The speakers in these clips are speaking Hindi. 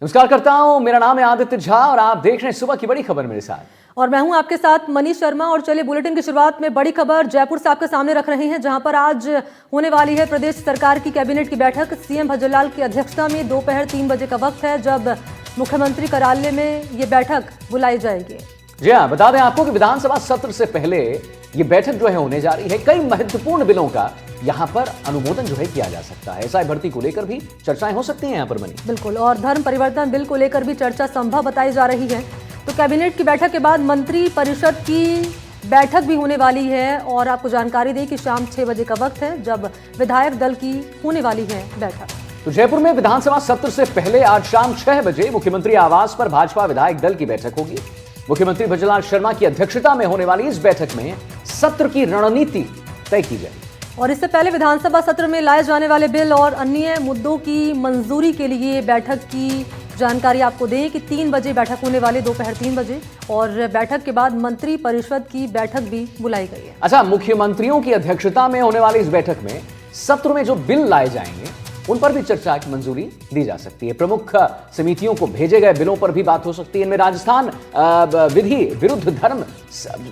नमस्कार करता हूं, मेरा नाम है आदित्य झा और आप देख रहे हैं सुबह की बड़ी खबर मेरे साथ। और मैं हूं आपके साथ मनीष शर्मा। और चलिए बुलेटिन की शुरुआत में बड़ी खबर जयपुर से आपके सामने रख रहे हैं, जहां पर आज होने वाली है प्रदेश सरकार की कैबिनेट की बैठक। सीएम भजनलाल की अध्यक्षता में दोपहर 3 बजे का वक्त है, जब मुख्यमंत्री कार्यालय में ये बैठक बुलाई जाएगी। जी हाँ, बता दें आपको कि विधानसभा सत्र से पहले ये बैठक जो है होने जा रही है। कई महत्वपूर्ण बिलों का यहाँ पर अनुमोदन जो है किया जा सकता है। एसआई भर्ती को लेकर भी चर्चाएं हो सकती हैं यहाँ पर बनी। बिल्कुल, और धर्म परिवर्तन बिल को लेकर भी चर्चा संभव बताई जा रही है। तो कैबिनेट की बैठक के बाद मंत्री परिषद की बैठक भी होने वाली है। और आपको जानकारी दें कि शाम 6 बजे का वक्त है, जब विधायक दल की होने वाली है बैठक। तो जयपुर में विधानसभा सत्र से पहले आज शाम 6 बजे मुख्यमंत्री आवास पर भाजपा विधायक दल की बैठक होगी। मुख्यमंत्री भजनलाल शर्मा की अध्यक्षता में होने वाली इस बैठक में सत्र की रणनीति तय की जाएगी। और इससे पहले विधानसभा सत्र में लाए जाने वाले बिल और अन्य मुद्दों की मंजूरी के लिए बैठक की जानकारी आपको दें कि 3 बजे बैठक होने वाली, दोपहर 3 बजे। और बैठक के बाद मंत्री परिषद की बैठक भी बुलाई गई है। अच्छा, मुख्यमंत्रियों की अध्यक्षता में होने वाली इस बैठक में सत्र में जो बिल लाए जाएंगे उन पर भी चर्चा की मंजूरी दी जा सकती है। प्रमुख समितियों को भेजे गए बिलों पर भी बात हो सकती है। इनमें राजस्थान विधि विरुद्ध धर्म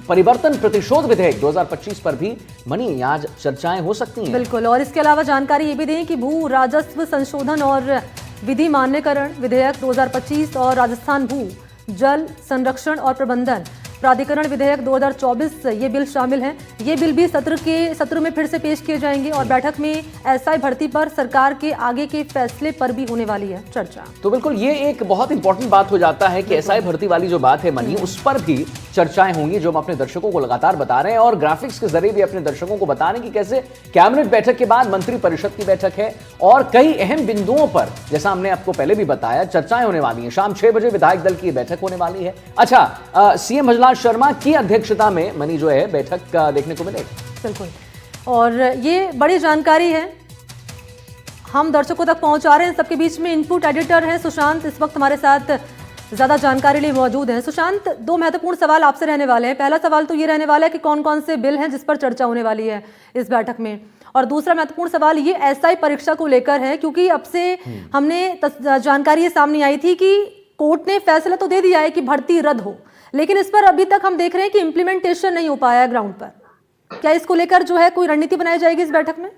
परिवर्तन प्रतिशोध विधेयक 2025 पर भी मनी आज चर्चाएं हो सकती हैं। बिल्कुल, और इसके अलावा जानकारी ये भी दें कि भू राजस्व संशोधन और विधि मान्यकरण विधेयक 2025 और राजस्थान भू जल संरक्षण और प्रबंधन प्राधिकरण विधेयक 2024 ये बिल शामिल हैं। ये बिल भी सत्र में फिर से पेश किए जाएंगे। और बैठक में एसआई भर्ती पर सरकार के आगे के फैसले पर भी होने वाली है चर्चा। तो बिल्कुल ये एक बहुत इंपॉर्टेंट बात हो जाता है कि एसआई भर्ती वाली जो बात है मनी, उस पर भी चर्चाएं होंगी, जो हम अपने दर्शकों को लगातार बता रहे हैं। और ग्राफिक्स के जरिए भी अपने दर्शकों को बता रहे हैं कि कैसे कैबिनेट बैठक के बाद मंत्री परिषद की बैठक है और कई अहम बिंदुओं पर, जैसा हमने आपको पहले भी बताया, चर्चाएं होने वाली हैं। शाम 6 बजे विधायक दल की बैठक होने वाली है। अच्छा, सीएम भजनलाल शर्मा की अध्यक्षता में मनी जो है बैठक देखने को मिलेगी। बिल्कुल, और ये बड़ी जानकारी है, हम दर्शकों तक पहुंचा रहे हैं। सबके बीच में इनपुट एडिटर हैं सुशांत, इस वक्त हमारे साथ ज्यादा जानकारी लिए मौजूद हैं। सुशांत, 2 महत्वपूर्ण सवाल आपसे रहने वाले हैं। पहला सवाल तो ये रहने वाला है कि कौन कौन से बिल हैं जिस पर चर्चा होने वाली है इस बैठक में। और दूसरा महत्वपूर्ण सवाल ये एसआई परीक्षा को लेकर है, क्योंकि अब से हमने जानकारी ये सामने आई थी कि कोर्ट ने फैसला तो दे दिया है कि भर्ती रद्द हो, लेकिन इस पर अभी तक हम देख रहे हैं कि इम्प्लीमेंटेशन नहीं हो पाया है ग्राउंड पर। क्या इसको लेकर जो है कोई रणनीति बनाई जाएगी इस बैठक में?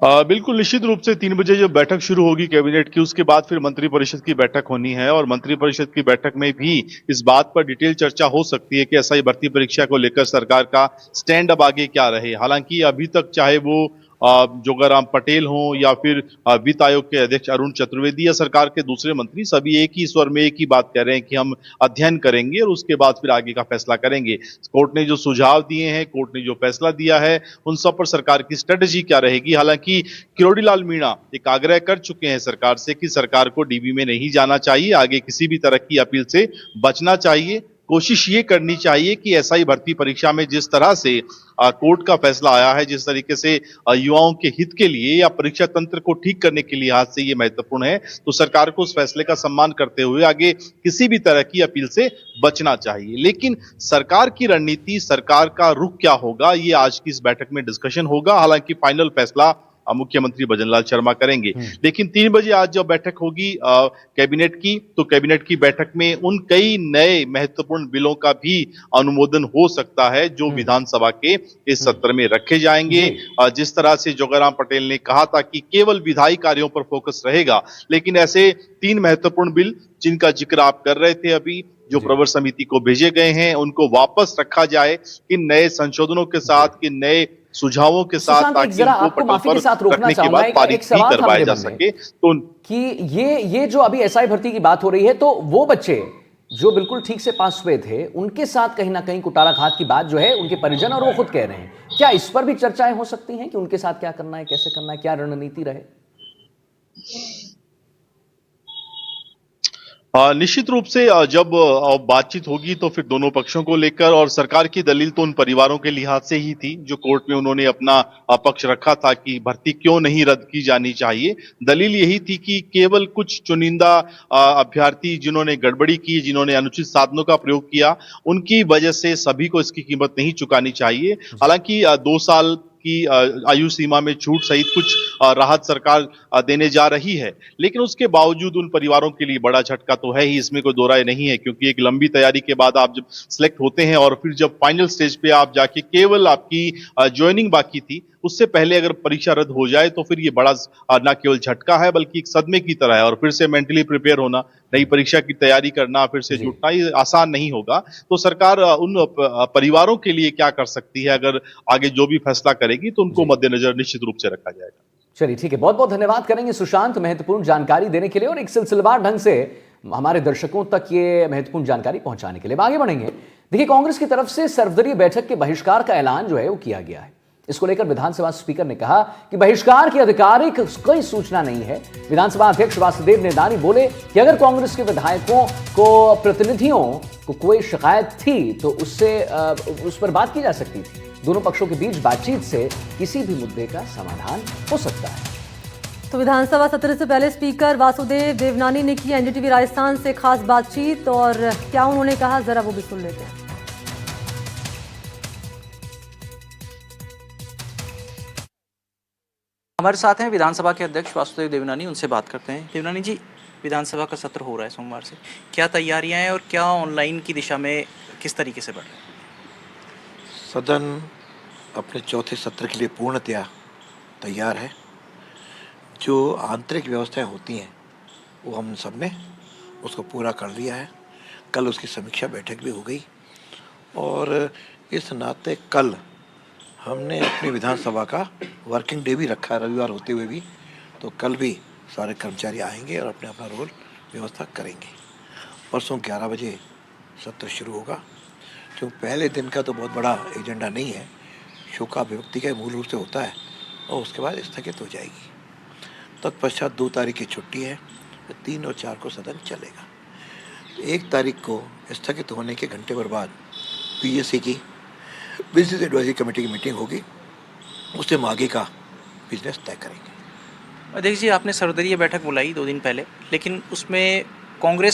बिल्कुल, निश्चित रूप से 3 बजे जब बैठक शुरू होगी कैबिनेट की, उसके बाद फिर मंत्रिपरिषद की बैठक होनी है। और मंत्रिपरिषद की बैठक में भी इस बात पर डिटेल चर्चा हो सकती है कि एसआई भर्ती परीक्षा को लेकर सरकार का स्टैंड अब आगे क्या रहे। हालांकि अभी तक चाहे वो जोगाराम पटेल हों या फिर वित्त आयोग के अध्यक्ष अरुण चतुर्वेदी या सरकार के दूसरे मंत्री, सभी एक ही स्वर में एक ही बात कह रहे हैं कि हम अध्ययन करेंगे और उसके बाद फिर आगे का फैसला करेंगे। कोर्ट ने जो सुझाव दिए हैं, कोर्ट ने जो फैसला दिया है, उन सब पर सरकार की स्ट्रेटेजी क्या रहेगी। हालांकि किरोड़ी लाल मीणा एक आग्रह कर चुके हैं सरकार से कि सरकार को डीबी में नहीं जाना चाहिए, आगे किसी भी तरह की अपील से बचना चाहिए। कोशिश ये करनी चाहिए कि एसआई भर्ती परीक्षा में जिस तरह से कोर्ट का फैसला आया है, जिस तरीके से युवाओं के हित के लिए या परीक्षा तंत्र को ठीक करने के लिहाज से ये महत्वपूर्ण है, तो सरकार को उस फैसले का सम्मान करते हुए आगे किसी भी तरह की अपील से बचना चाहिए। लेकिन सरकार की रणनीति, सरकार का रुख क्या होगा, ये आज की इस बैठक में डिस्कशन होगा। हालांकि फाइनल फैसला मुख्यमंत्री भजनलाल शर्मा करेंगे। लेकिन 3 बजे आज जब बैठक होगी कैबिनेट की, तो कैबिनेट की बैठक में उन कई नए महत्वपूर्ण बिलों का भी अनुमोदन हो सकता है जो विधानसभा के इस सत्र में रखे जाएंगे। जिस तरह से जोगाराम पटेल ने कहा था कि केवल विधायी कार्यों पर फोकस रहेगा, लेकिन ऐसे 3 महत्वपूर्ण बिल जिनका जिक्र आप कर रहे थे अभी, जो प्रवर समिति को भेजे गए हैं, उनको वापस रखा जाए किन नए संशोधनों के साथ, किन नए सुझावों के साथ, ताकि उनको पटल पर रखने के बाद पारित भी करवाए जा सके। तो कि ये जो अभी एसआई भर्ती की बात हो रही है, तो वो बच्चे जो बिल्कुल ठीक से पास हुए थे, उनके साथ कहीं ना कहीं कुटाराघात की बात जो है उनके परिजन और वो खुद कह रहे हैं, क्या इस पर भी चर्चाएं हो सकती हैं कि उनके साथ क्या करना है, कैसे करना है, क्या रणनीति रहे? निश्चित रूप से जब बातचीत होगी तो फिर दोनों पक्षों को लेकर, और सरकार की दलील तो उन परिवारों के लिहाज से ही थी जो कोर्ट में उन्होंने अपना पक्ष रखा था कि भर्ती क्यों नहीं रद्द की जानी चाहिए। दलील यही थी कि केवल कुछ चुनिंदा अभ्यर्थी जिन्होंने गड़बड़ी की, जिन्होंने अनुचित साधनों का प्रयोग किया, उनकी वजह से सभी को इसकी कीमत नहीं चुकानी चाहिए। हालांकि 2 साल की आयु सीमा में छूट सहित कुछ राहत सरकार देने जा रही है, लेकिन उसके बावजूद उन परिवारों के लिए बड़ा झटका तो है ही, इसमें कोई दो राय नहीं है, क्योंकि एक लंबी तैयारी के बाद आप जब सिलेक्ट होते हैं और फिर जब फाइनल स्टेज पे आप जाके केवल आपकी ज्वाइनिंग बाकी थी, उससे पहले अगर परीक्षा रद्द हो जाए तो फिर ये बड़ा ना केवल झटका है बल्कि एक सदमे की तरह है, और फिर से मेंटली प्रिपेयर होना, नई परीक्षा की तैयारी करना, फिर से जी। जुटना, ये आसान नहीं होगा। तो सरकार उन परिवारों के लिए क्या कर सकती है, अगर आगे जो भी फैसला करेगी तो उनको जी। मद्देनजर निश्चित रूप से रखा जाएगा। चलिए ठीक है, बहुत बहुत धन्यवाद करेंगे सुशांत महत्वपूर्ण जानकारी देने के लिए और एक सिलसिलेवार ढंग से हमारे दर्शकों तक ये महत्वपूर्ण जानकारी पहुंचाने के लिए। अब आगे बढ़ेंगे। देखिए, कांग्रेस की तरफ से सर्वदलीय बैठक के बहिष्कार का ऐलान जो है वो किया गया है। इसको लेकर विधानसभा स्पीकर ने कहा कि बहिष्कार की आधिकारिक कोई सूचना नहीं है। विधानसभा अध्यक्ष वासुदेव नेदानी बोले कि अगर कांग्रेस के विधायकों को प्रतिनिधियों को कोई शिकायत थी तो उससे उस पर बात की जा सकती थी। दोनों पक्षों के बीच बातचीत से किसी भी मुद्दे का समाधान हो सकता है। तो विधानसभा सत्र से पहले स्पीकर वासुदेव देवनानी ने की एनडीटीवी राजस्थान से खास बातचीत, और क्या उन्होंने कहा जरा वो भी सुन लेते हैं। हमारे साथ हैं विधानसभा के अध्यक्ष वासुदेव देवनानी, उनसे बात करते हैं। देवनानी जी, विधानसभा का सत्र हो रहा है सोमवार से, क्या तैयारियां हैं और क्या ऑनलाइन की दिशा में किस तरीके से बढ़ रहे हैं? सदन अपने चौथे सत्र के लिए पूर्णतया तैयार है। जो आंतरिक व्यवस्थाएं होती हैं वो हम सब ने उसको पूरा कर लिया है। कल उसकी समीक्षा बैठक भी हो गई और इस नाते कल हमने अपनी विधानसभा का वर्किंग डे भी रखा है, रविवार होते हुए भी। तो कल भी सारे कर्मचारी आएंगे और अपने अपना रोल व्यवस्था करेंगे। परसों 11 बजे सत्र शुरू होगा। जो पहले दिन का तो बहुत बड़ा एजेंडा नहीं है, शोकाभिव्यक्ति का मूल रूप से होता है और उसके बाद स्थगित हो जाएगी। तत्पश्चात 2 तारीख की छुट्टी है, 3 और 4 को सदन चलेगा। 1 तारीख को स्थगित होने के घंटे भर बाद पीएससी की बिजनेस एडवाइजरी कमेटी की मीटिंग होगी, उससे हम आगे का बिजनेस तय करेंगे। अध्यक्ष जी, आपने सर्वदलीय बैठक बुलाई 2 दिन पहले, लेकिन उसमें कांग्रेस